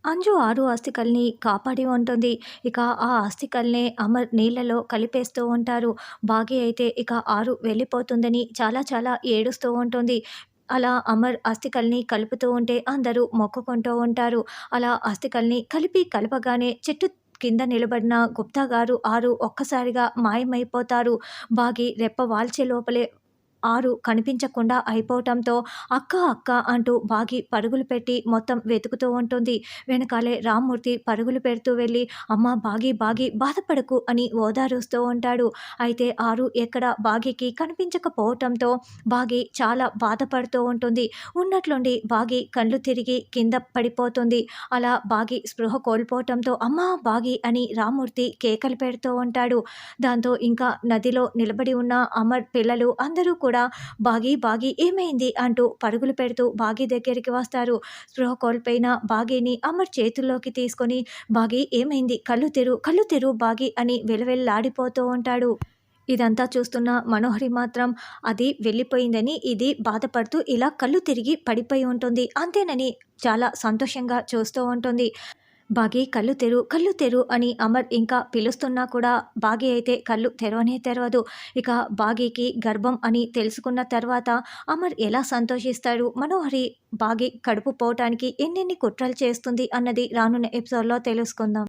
అంజు 6 ఆస్తికల్ని కాపాడి ఉంటుంది. ఇక ఆ ఆస్తికల్నే అమర్ నీళ్ళలో కలిపేస్తూ ఉంటారు. భాగ్య అయితే ఇక 6 వెళ్ళిపోతుందని చాలా చాలా ఏడుస్తూ ఉంటుంది. అలా అమర్ అస్థికల్ని కలుపుతూ ఉంటే అందరూ మొక్కుకుంటూ ఉంటారు. అలా అస్థికల్ని కలపగానే చెట్టు కింద నిలబడిన గుప్తా గారు 6 ఒక్కసారిగా మాయమైపోతారు. బాగి రెప్ప వాల్చే లోపలే 6 కనిపించకుండా అయిపోవటంతో "అక్క! అక్క!" అంటూ బాగి పరుగులు పెట్టి మొత్తం వెతుకుతూ ఉంటుంది. వెనకాలే రామ్మూర్తి పరుగులు పెడుతూ వెళ్ళి "అమ్మ బాగి, బాగి బాధపడకు" అని ఓదారుస్తూ ఉంటాడు. అయితే 6 ఎక్కడ బాగికి కనిపించకపోవటంతో బాగి చాలా బాధపడుతూ ఉంటుంది. ఉన్నట్లుండి బాగి కళ్ళు తిరిగి కింద పడిపోతుంది. అలా బాగి స్పృహ కోల్పోవటంతో "అమ్మా బాగి" అని రామ్మూర్తి కేకలు పెడుతూ ఉంటాడు. దాంతో ఇంకా నదిలో నిలబడి ఉన్న అమర్ పిల్లలు అందరూ కూడా "బాగి, బాగి ఏమైంది?" అంటూ పరుగులు పెడుతూ బాగి దగ్గరికి వస్తారు. స్పృహ కోల్పోయిన బాగిని అమర్ చేతుల్లోకి తీసుకొని "బాగి ఏమైంది? కళ్ళు తెరు బాగి" అని విలవిల్లాడిపోతూ ఉంటాడు. ఇదంతా చూస్తున్న మనోహరి మాత్రం అది వెళ్ళిపోయిందని ఇది బాధపడుతూ ఇలా కళ్ళు తిరిగి పడిపోయి ఉంటుంది. అంతేనని చాలా సంతోషంగా చూస్తూ ఉంటుంది. "బాగి కళ్ళు తెరు" అని అమర్ ఇంకా పిలుస్తున్నా కూడా బాగి అయితే కళ్ళు తెరవనే తెరవదు. ఇక బాగికి గర్భం అని తెలుసుకున్న తర్వాత అమర్ ఎలా సంతోషిస్తాడు, మనోహరి బాగి కడుపు పోవటానికి ఎన్నెన్ని కుట్రలు చేస్తుంది అన్నది రానున్న ఎపిసోడ్‌లో తెలుసుకుందాం.